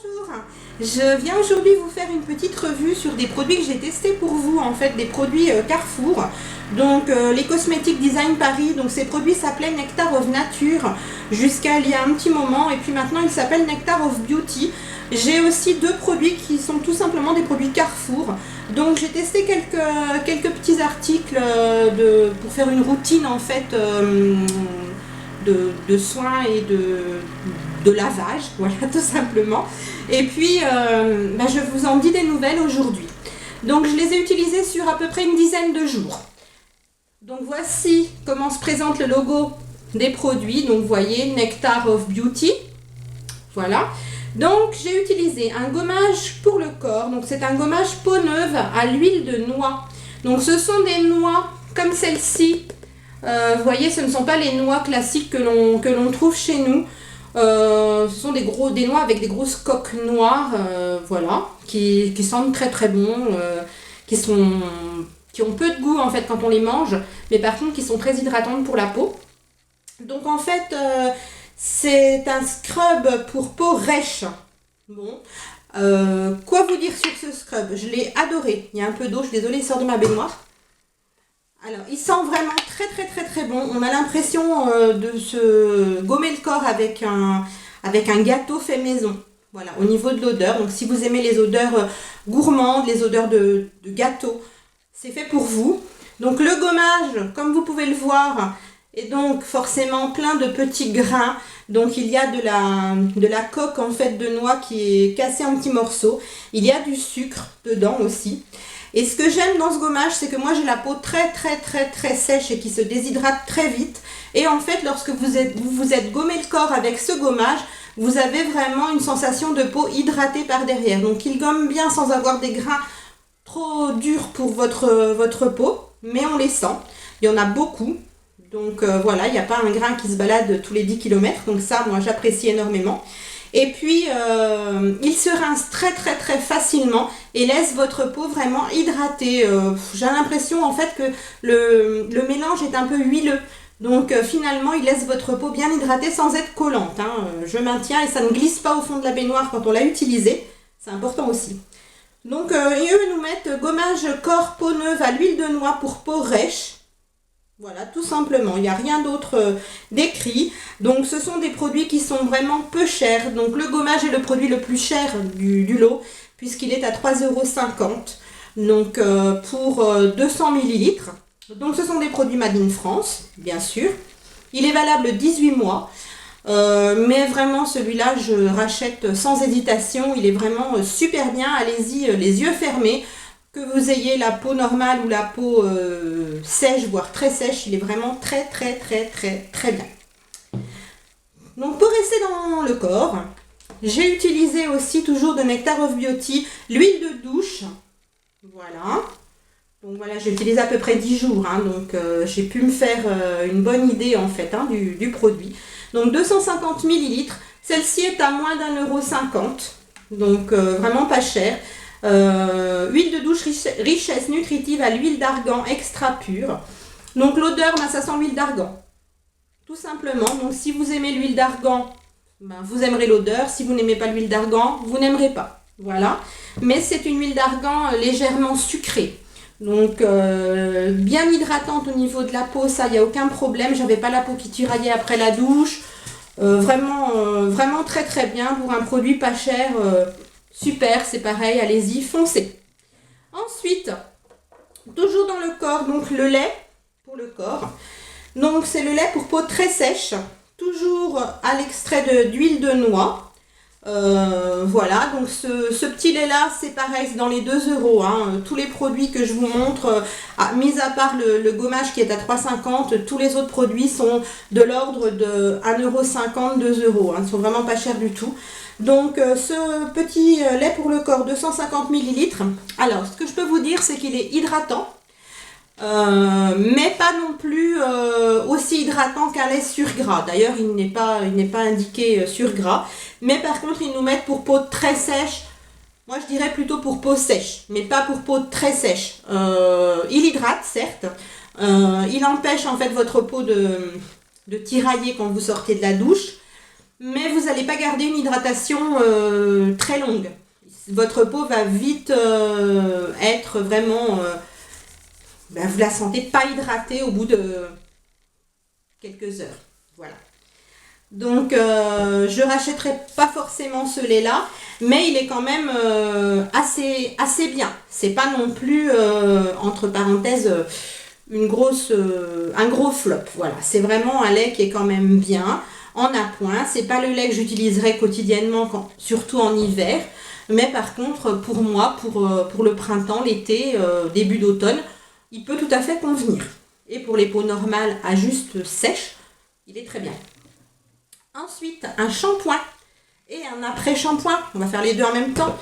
Bonjour, je viens aujourd'hui vous faire une petite revue sur des produits que j'ai testés pour vous, en fait des produits Carrefour, donc les cosmétiques Design Paris. Donc ces produits s'appelaient Nectar of Nature jusqu'à il y a un petit moment, et puis maintenant ils s'appellent Nectar of Beauty. J'ai aussi deux produits qui sont tout simplement des produits Carrefour. Donc j'ai testé quelques petits articles pour faire une routine en fait de soins et de lavage, voilà, tout simplement. Et puis je vous en dis des nouvelles aujourd'hui. Donc je les ai utilisés sur à peu près une dizaine de jours. Donc voici comment se présente le logo des produits. Donc vous voyez Nectar of Beauty, voilà. Donc j'ai utilisé un gommage pour le corps. Donc c'est un gommage peau neuve à l'huile de noix. Donc ce sont des noix comme celle-ci. Vous voyez, ce ne sont pas les noix classiques que l'on trouve chez nous. Ce sont des noix avec des grosses coques noires, voilà, qui sentent très très bon, qui ont peu de goût en fait quand on les mange, mais par contre qui sont très hydratantes pour la peau. Donc en fait, c'est un scrub pour peau rêche. Bon, quoi vous dire sur ce scrub? Je l'ai adoré. Il y a un peu d'eau, je suis désolée, il sort de ma baignoire. Alors, il sent vraiment très très très très bon. On a l'impression de se gommer le corps avec un gâteau fait maison. Voilà, au niveau de l'odeur. Donc, si vous aimez les odeurs gourmandes, les odeurs de gâteau, c'est fait pour vous. Donc, le gommage, comme vous pouvez le voir, est donc forcément plein de petits grains. Donc, il y a de la coque en fait de noix qui est cassée en petits morceaux. Il y a du sucre dedans aussi. Et ce que j'aime dans ce gommage, c'est que moi j'ai la peau très très très très sèche et qui se déshydrate très vite. Et en fait, lorsque vous vous êtes gommé le corps avec ce gommage, vous avez vraiment une sensation de peau hydratée par derrière. Donc il gomme bien sans avoir des grains trop durs pour votre peau, mais on les sent. Il y en a beaucoup. Donc voilà, il n'y a pas un grain qui se balade tous les 10 km. Donc ça, moi j'apprécie énormément. Et puis, il se rince très très très facilement et laisse votre peau vraiment hydratée. J'ai l'impression en fait que le mélange est un peu huileux. Donc finalement, il laisse votre peau bien hydratée sans être collante, hein. Je maintiens, et ça ne glisse pas au fond de la baignoire quand on l'a utilisé. C'est important aussi. Donc, et eux nous mettent gommage corps peau neuve à l'huile de noix pour peau rêche. Voilà, tout simplement, il n'y a rien d'autre décrit. Donc ce sont des produits qui sont vraiment peu chers. Donc le gommage est le produit le plus cher du lot, puisqu'il est à 3,50 €. Donc pour 200 ml. Donc ce sont des produits Made in France, bien sûr. Il est valable 18 mois. Mais vraiment celui-là je rachète sans hésitation. Il est vraiment super bien. Allez-y les yeux fermés. Que vous ayez la peau normale ou la peau sèche, voire très sèche, il est vraiment très très très très très bien. Donc pour rester dans le corps, j'ai utilisé aussi toujours de Nectar of Beauty l'huile de douche. Voilà. Donc voilà, j'ai utilisé à peu près 10 jours, hein, donc j'ai pu me faire une bonne idée en fait, hein, du produit. Donc 250 ml, celle-ci est à moins d'1,50 €, donc vraiment pas cher. Huile de douche richesse nutritive à l'huile d'argan extra pure. Donc l'odeur, ça sent l'huile d'argan, tout simplement. Donc si vous aimez l'huile d'argan, vous aimerez l'odeur. Si vous n'aimez pas l'huile d'argan, vous n'aimerez pas. Voilà. Mais c'est une huile d'argan légèrement sucrée. Donc bien hydratante au niveau de la peau, ça, il n'y a aucun problème. J'avais pas la peau qui tiraillait après la douche. Vraiment très très bien pour un produit pas cher. Super, c'est pareil, allez-y, foncez. Ensuite, toujours dans le corps, donc le lait pour le corps. Donc c'est le lait pour peau très sèche, toujours à l'extrait d'huile de noix. Voilà, donc ce petit lait là, c'est pareil, c'est dans les 2 €, hein. Tous les produits que je vous montre, mis à part le gommage qui est à 3,50 €, tous les autres produits sont de l'ordre de 1,50 €, 2 €, hein. Ils sont vraiment pas chers du tout. Donc ce petit lait pour le corps, 250 ml. Alors ce que je peux vous dire, c'est qu'il est hydratant, mais pas non plus aussi hydratant qu'un lait sur gras. D'ailleurs il n'est pas indiqué sur gras, mais par contre ils nous mettent pour peau très sèche. Moi je dirais plutôt pour peau sèche, mais pas pour peau très sèche. Il hydrate certes, il empêche en fait votre peau de tirailler quand vous sortez de la douche. mais vous n'allez pas garder une hydratation très longue. Votre peau va vite être vraiment... vous la sentez pas hydratée au bout de quelques heures. Voilà. Donc, je rachèterai pas forcément ce lait-là, mais il est quand même assez bien. C'est pas non plus, entre parenthèses, un gros flop. Voilà, c'est vraiment un lait qui est quand même bien, en appoint. C'est pas le lait que j'utiliserai quotidiennement, surtout en hiver. Mais par contre, pour moi, pour le printemps, l'été, début d'automne, il peut tout à fait convenir. Et pour les peaux normales à juste sèche, il est très bien. Ensuite, un shampoing et un après-shampoing. On va faire les deux en même temps.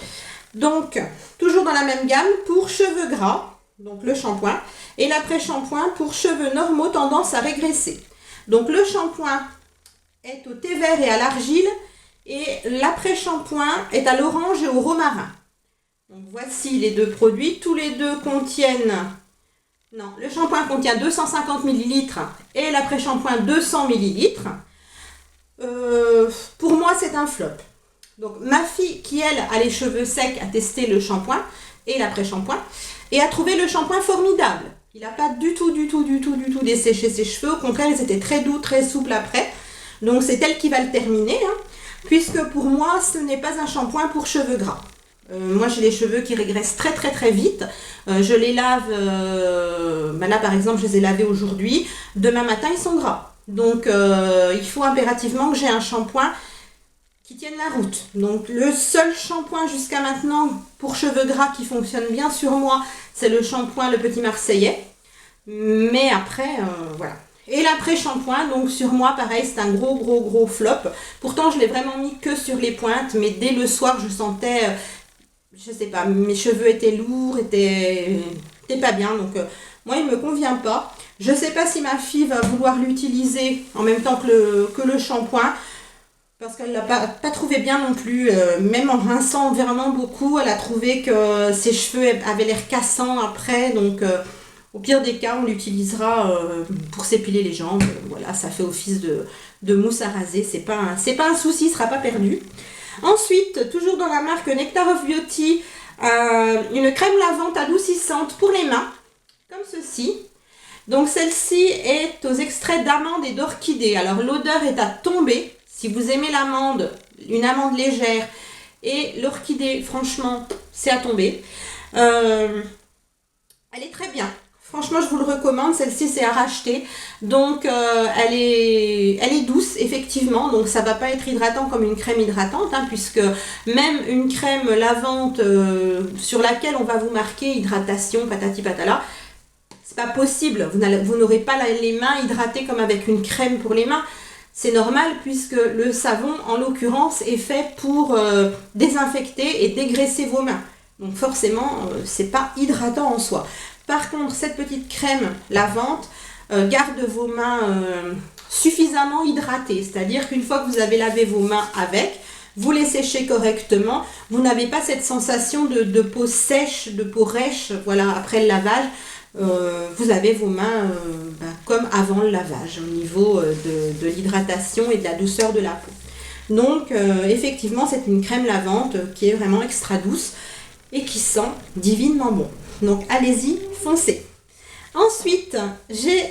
Donc, toujours dans la même gamme pour cheveux gras, donc le shampoing, et l'après-shampoing pour cheveux normaux tendance à régresser. Donc, le shampoing est au thé vert et à l'argile, et l'après-shampoing est à l'orange et au romarin. Donc, voici les deux produits. Tous les deux contiennent... Non, le shampoing contient 250 ml et l'après-shampoing 200 ml. Pour moi, c'est un flop. Donc, ma fille, qui elle a les cheveux secs, a testé le shampoing et l'après-shampoing et a trouvé le shampoing formidable. Il n'a pas du tout desséché ses cheveux. Au contraire, ils étaient très doux, très souples après. Donc, c'est elle qui va le terminer, hein, puisque pour moi, ce n'est pas un shampoing pour cheveux gras. Moi, j'ai les cheveux qui régressent très vite. Je les lave, là par exemple, je les ai lavés aujourd'hui. Demain matin, ils sont gras. Donc, il faut impérativement que j'ai un shampoing qui tienne la route. Donc, le seul shampoing jusqu'à maintenant pour cheveux gras qui fonctionne bien sur moi, c'est le shampoing Le Petit Marseillais. Mais après, voilà. Et l'après-shampoing, donc sur moi, pareil, c'est un gros flop. Pourtant, je l'ai vraiment mis que sur les pointes, mais dès le soir, je sentais... je sais pas, mes cheveux étaient lourds, étaient pas bien, donc moi il me convient pas. Je sais pas si ma fille va vouloir l'utiliser en même temps que le shampoing, parce qu'elle l'a pas trouvé bien non plus, même en rinçant vraiment beaucoup, elle a trouvé que ses cheveux avaient l'air cassants après, donc au pire des cas on l'utilisera pour s'épiler les jambes, voilà, ça fait office de mousse à raser, c'est pas un souci, il sera pas perdu. Ensuite, toujours dans la marque Nectar of Beauty, une crème lavante adoucissante pour les mains, comme ceci. Donc celle-ci est aux extraits d'amande et d'orchidée. Alors l'odeur est à tomber. Si vous aimez l'amande, une amande légère, et l'orchidée, franchement, c'est à tomber. Elle est très bien. Franchement, je vous le recommande. Celle-ci, c'est à racheter. Donc, elle est douce, effectivement. Donc, ça ne va pas être hydratant comme une crème hydratante, hein, puisque même une crème lavante sur laquelle on va vous marquer hydratation, patati patala, c'est pas possible. Vous n'aurez pas les mains hydratées comme avec une crème pour les mains. C'est normal, puisque le savon, en l'occurrence, est fait pour désinfecter et dégraisser vos mains. Donc, forcément, c'est pas hydratant en soi. Par contre, cette petite crème lavante garde vos mains suffisamment hydratées. C'est-à-dire qu'une fois que vous avez lavé vos mains avec, vous les séchez correctement. Vous n'avez pas cette sensation de peau sèche, de peau rêche, voilà, après le lavage. Vous avez vos mains comme avant le lavage au niveau de l'hydratation et de la douceur de la peau. Donc, effectivement, c'est une crème lavante qui est vraiment extra douce et qui sent divinement bon. Donc, allez-y, foncez. Ensuite, j'ai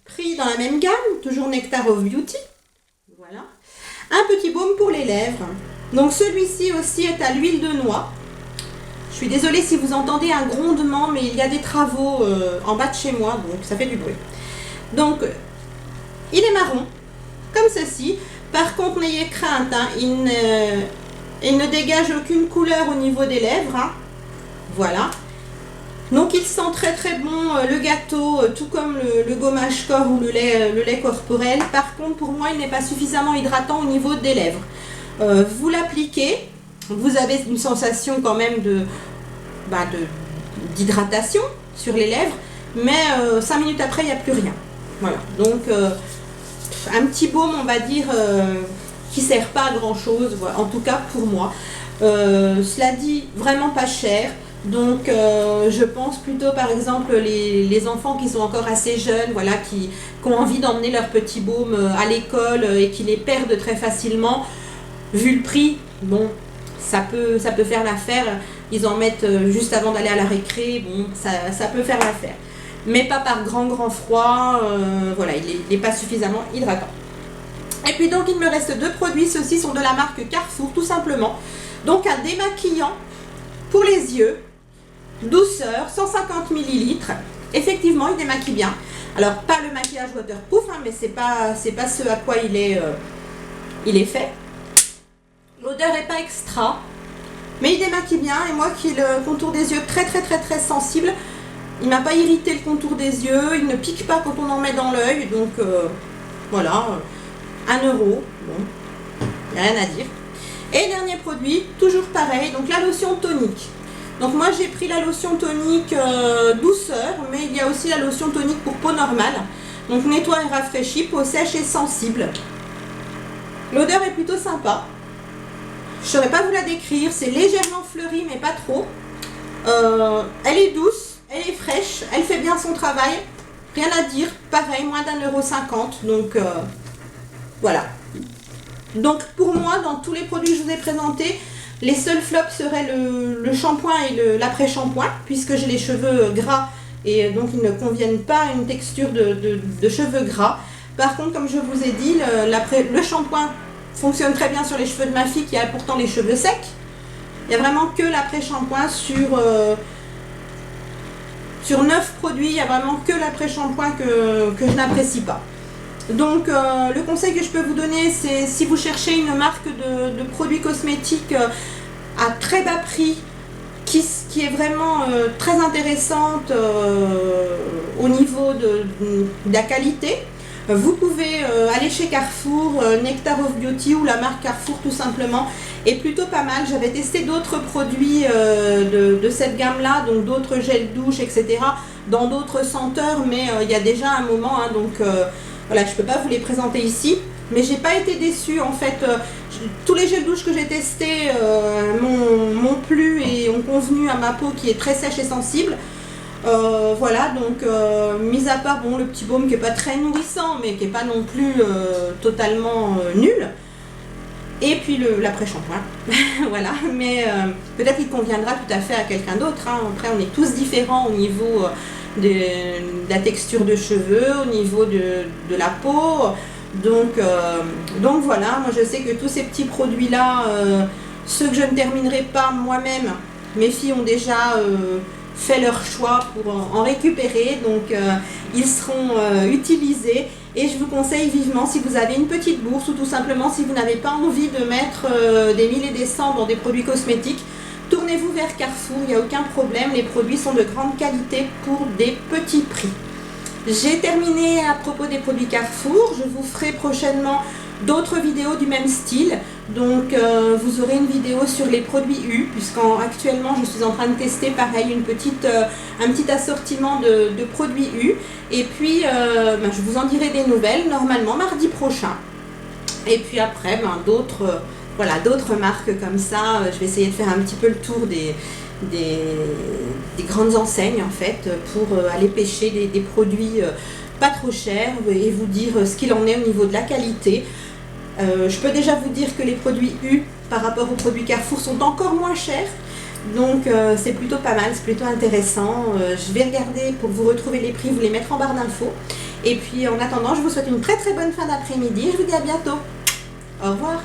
pris dans la même gamme, toujours Nectar of Beauty, voilà, un petit baume pour les lèvres. Donc, celui-ci aussi est à l'huile de noix. Je suis désolée si vous entendez un grondement, mais il y a des travaux en bas de chez moi, donc ça fait du bruit. Donc, il est marron, comme ceci. Par contre, n'ayez crainte, hein, il ne dégage aucune couleur au niveau des lèvres. Hein. Voilà. Donc il sent très bon le gâteau, tout comme le gommage corps ou le lait corporel. Par contre, pour moi, il n'est pas suffisamment hydratant au niveau des lèvres. Vous l'appliquez, vous avez une sensation quand même d'hydratation sur les lèvres, mais 5 minutes après, il n'y a plus rien. Voilà, donc un petit baume, on va dire, qui ne sert pas à grand chose, voilà, en tout cas pour moi. Cela dit, vraiment pas cher. Donc je pense plutôt par exemple les enfants qui sont encore assez jeunes, voilà, qui ont envie d'emmener leur petit baume à l'école et qui les perdent très facilement. Vu le prix, bon, ça peut faire l'affaire. Ils en mettent juste avant d'aller à la récré, bon, ça peut faire l'affaire. Mais pas par grand froid, voilà, il n'est pas suffisamment hydratant. Et puis donc il me reste deux produits, ceux-ci sont de la marque Carrefour tout simplement. Donc un démaquillant pour les yeux, douceur, 150 ml. Effectivement, il démaquille bien. Alors pas le maquillage waterproof, hein, mais c'est pas ce à quoi il est fait. L'odeur n'est pas extra, mais il démaquille bien. Et moi qui ai le contour des yeux très sensible, il m'a pas irrité le contour des yeux. Il ne pique pas quand on en met dans l'œil. Donc voilà, 1 €. Bon, il n'y a rien à dire. Et dernier produit, toujours pareil, donc la lotion tonique. Donc moi j'ai pris la lotion tonique douceur, mais il y a aussi la lotion tonique pour peau normale. Donc nettoie et rafraîchit, peau sèche et sensible. L'odeur est plutôt sympa. Je ne saurais pas vous la décrire, c'est légèrement fleuri mais pas trop. Elle est douce, elle est fraîche, elle fait bien son travail. Rien à dire, pareil, moins d'1,50 €. Donc voilà. Donc pour moi, dans tous les produits que je vous ai présentés, les seuls flops seraient le shampoing et l'après-shampoing, puisque j'ai les cheveux gras et donc ils ne conviennent pas à une texture de cheveux gras. Par contre, comme je vous ai dit, le shampoing fonctionne très bien sur les cheveux de ma fille qui a pourtant les cheveux secs. Il n'y a vraiment que l'après-shampoing sur 9 produits, il n'y a vraiment que l'après-shampoing que je n'apprécie pas. Donc le conseil que je peux vous donner, c'est si vous cherchez une marque de produits cosmétiques à très bas prix, qui est vraiment très intéressante au niveau de la qualité, vous pouvez aller chez Carrefour, Nectar of Beauty ou la marque Carrefour tout simplement, est plutôt pas mal. J'avais testé d'autres produits de cette gamme-là, donc d'autres gels douche, etc., dans d'autres senteurs, mais il y a déjà un moment, hein, donc voilà, je ne peux pas vous les présenter ici, mais j'ai pas été déçue en fait. Tous les gels douche que j'ai testés m'ont plu et ont convenu à ma peau qui est très sèche et sensible. Voilà, donc mis à part bon, le petit baume qui n'est pas très nourrissant, mais qui n'est pas non plus totalement nul. Et puis l'après-shampoing, voilà, mais peut-être qu'il conviendra tout à fait à quelqu'un d'autre, hein. Après, on est tous différents au niveau de la texture de cheveux, au niveau de la peau. Donc voilà, moi je sais que tous ces petits produits-là, ceux que je ne terminerai pas moi-même, mes filles ont déjà fait leur choix pour en récupérer, donc ils seront utilisés. Et je vous conseille vivement, si vous avez une petite bourse ou tout simplement si vous n'avez pas envie de mettre des 1000 et des cents dans des produits cosmétiques, tournez-vous vers Carrefour, il n'y a aucun problème, les produits sont de grande qualité pour des petits prix. J'ai terminé à propos des produits Carrefour, je vous ferai prochainement d'autres vidéos du même style. Donc vous aurez une vidéo sur les produits U, puisqu'actuellement je suis en train de tester pareil un petit assortiment de produits U. Et puis je vous en dirai des nouvelles normalement mardi prochain. Et puis après d'autres marques comme ça, je vais essayer de faire un petit peu le tour des grandes enseignes en fait, pour aller pêcher des produits pas trop chers et vous dire ce qu'il en est au niveau de la qualité. Je peux déjà vous dire que les produits U par rapport aux produits Carrefour sont encore moins chers, donc c'est plutôt pas mal, c'est plutôt intéressant. Je vais regarder pour vous retrouver les prix, vous les mettre en barre d'infos. Et puis en attendant, je vous souhaite une très très bonne fin d'après-midi et je vous dis à bientôt. Au revoir.